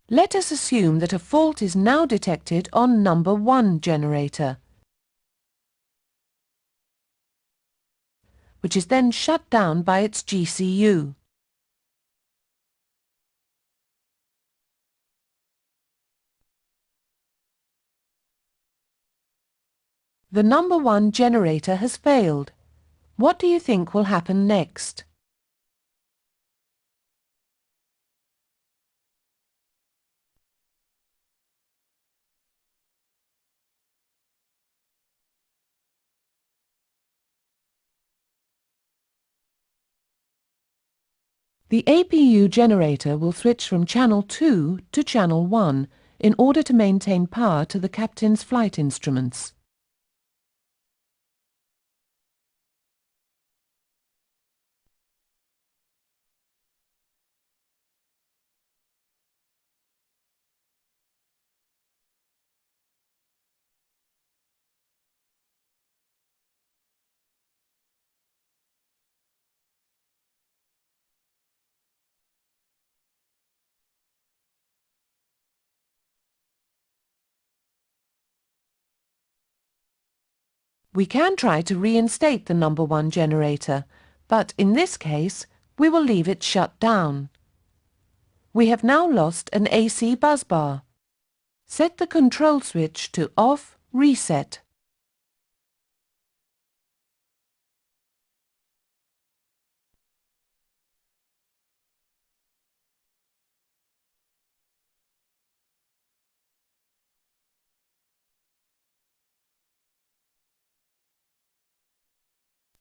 Let us assume that a fault is now detected on number 1 generator, which is then shut down by its GCU. The number 1 generator has failed. What do you think will happen next? The APU generator will switch from channel 2 to channel 1 in order to maintain power to the captain's flight instruments. We can try to reinstate the number 1 generator, but in this case, we will leave it shut down. We have now lost an AC busbar. Set the control switch to off, reset.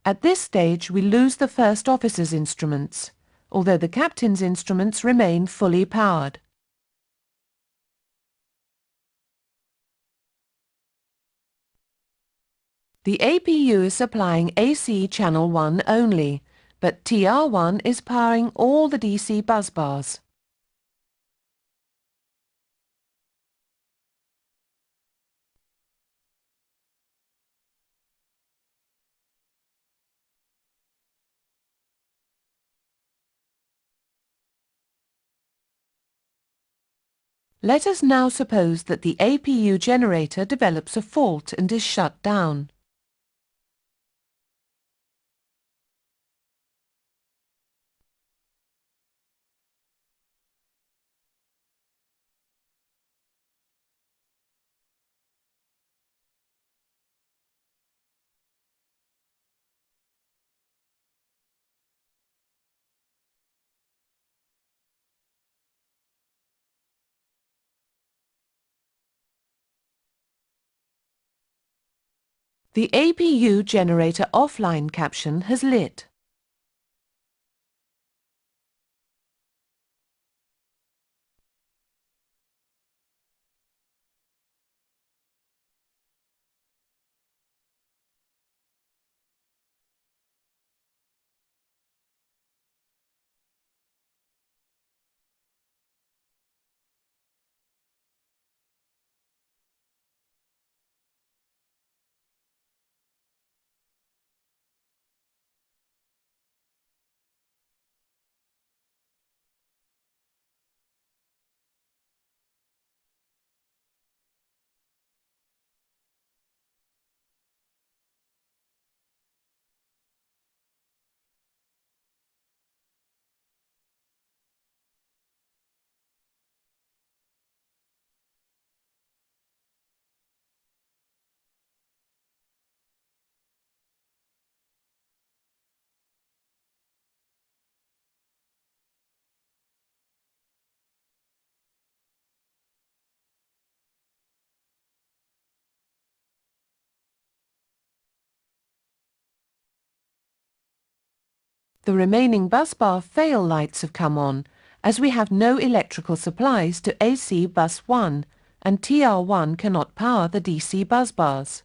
At this stage, we lose the first officer's instruments, although the captain's instruments remain fully powered. The APU is supplying AC channel 1 only, but TR1 is powering all the DC busbars. Let us now suppose that the APU generator develops a fault and is shut down. The APU generator offline caption has lit. The remaining bus bar fail lights have come on, as we have no electrical supplies to AC bus 1 and TR1 cannot power the DC bus bars.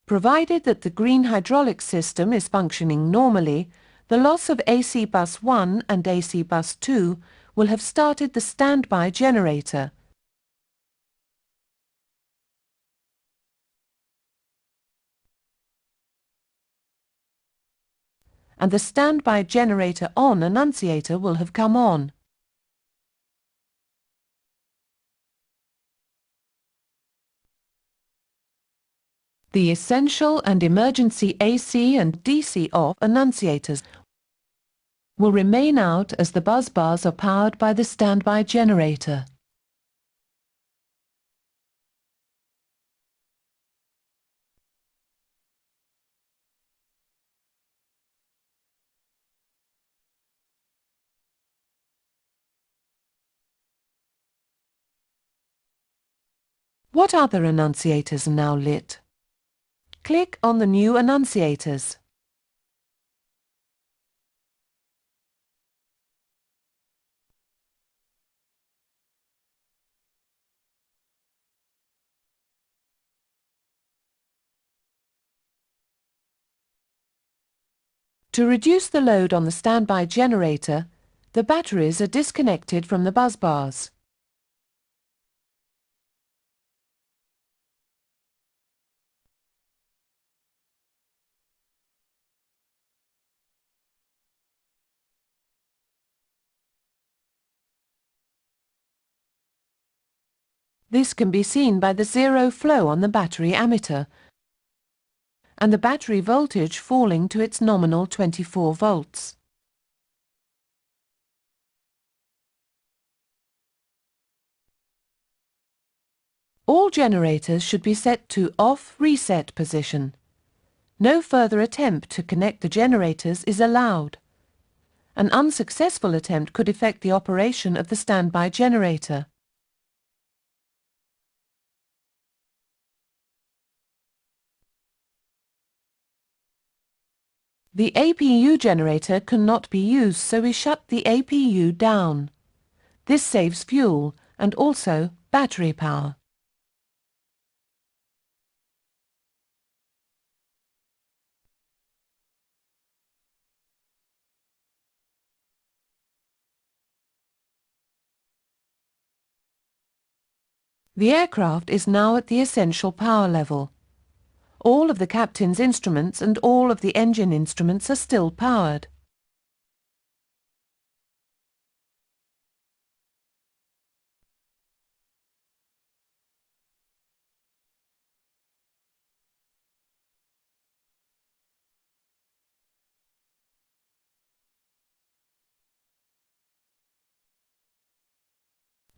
Provided that the green hydraulic system is functioning normally, the loss of AC bus 1 and AC bus 2 will have started the standby generator. And the standby generator on annunciator will have come on. The essential and emergency AC and DC off annunciators will remain out as the bus bars are powered by the standby generator. What other annunciators are now lit? Click on the new annunciators. To reduce the load on the standby generator, the batteries are disconnected from the bus bars. This can be seen by the zero flow on the battery ammeter and the battery voltage falling to its nominal 24 volts. All generators should be set to off reset position. No further attempt to connect the generators is allowed. An unsuccessful attempt could affect the operation of the standby generator. The APU generator cannot be used, so we shut the APU down. This saves fuel and also battery power. The aircraft is now at the essential power level. All of the captain's instruments and all of the engine instruments are still powered.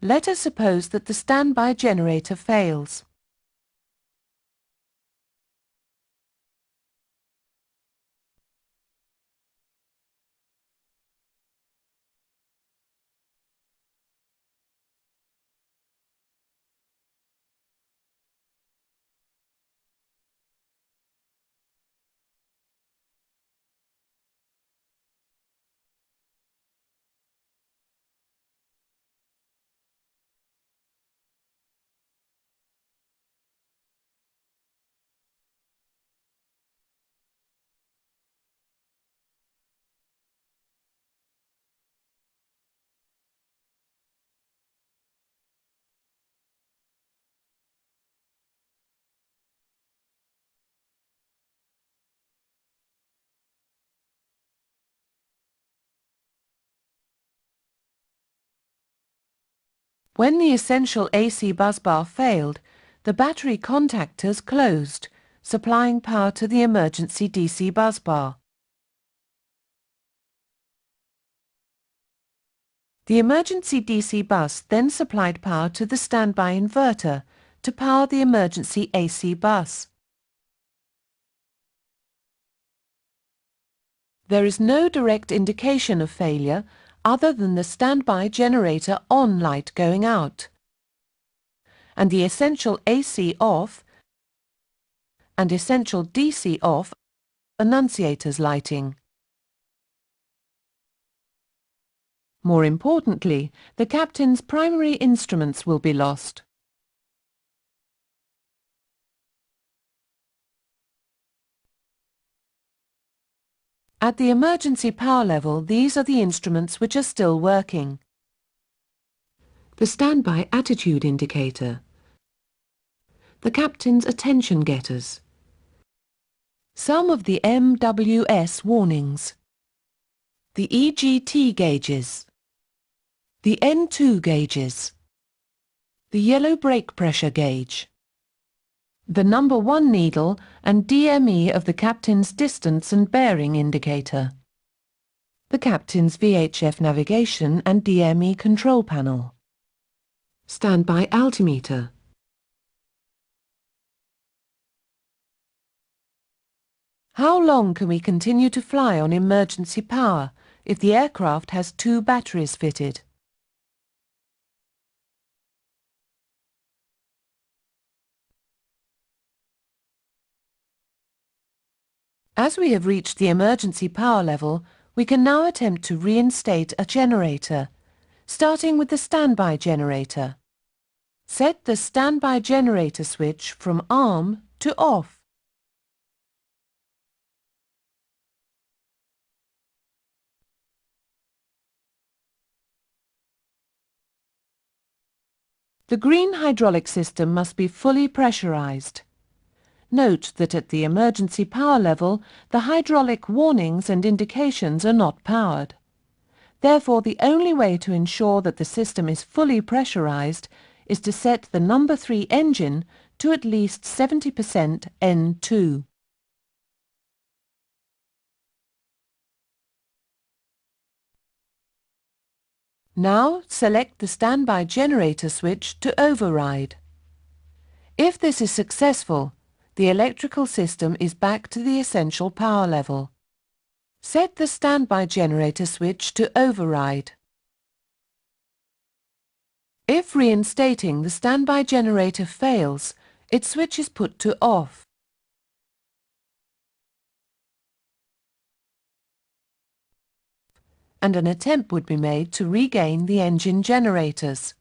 Let us suppose that the standby generator fails. When the essential AC busbar failed, the battery contactors closed, supplying power to the emergency DC busbar. The emergency DC bus then supplied power to the standby inverter to power the emergency AC bus. There is no direct indication of failure other than the standby generator on light going out and the essential AC off and essential DC off annunciators lighting. More importantly, the captain's primary instruments will be lost. At the emergency power level, these are the instruments which are still working. The standby attitude indicator, the captain's attention getters, some of the MWS warnings, the EGT gauges, the N2 gauges, the yellow brake pressure gauge, the number 1 needle and DME of the captain's distance and bearing indicator, the captain's VHF navigation and DME control panel, standby altimeter. How long can we continue to fly on emergency power if the aircraft has 2 batteries fitted? As we have reached the emergency power level, we can now attempt to reinstate a generator, starting with the standby generator. Set the standby generator switch from arm to off. The green hydraulic system must be fully pressurized. Note that at the emergency power level, the hydraulic warnings and indications are not powered. Therefore, the only way to ensure that the system is fully pressurized is to set the number 3 engine to at least 70% N2. Now select the standby generator switch to override. If this is successful, the electrical system is back to the essential power level. Set the standby generator switch to override. If reinstating the standby generator fails, its switch is put to off. And an attempt would be made to regain the engine generators.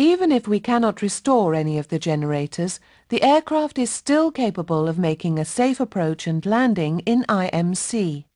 Even if we cannot restore any of the generators, the aircraft is still capable of making a safe approach and landing in IMC.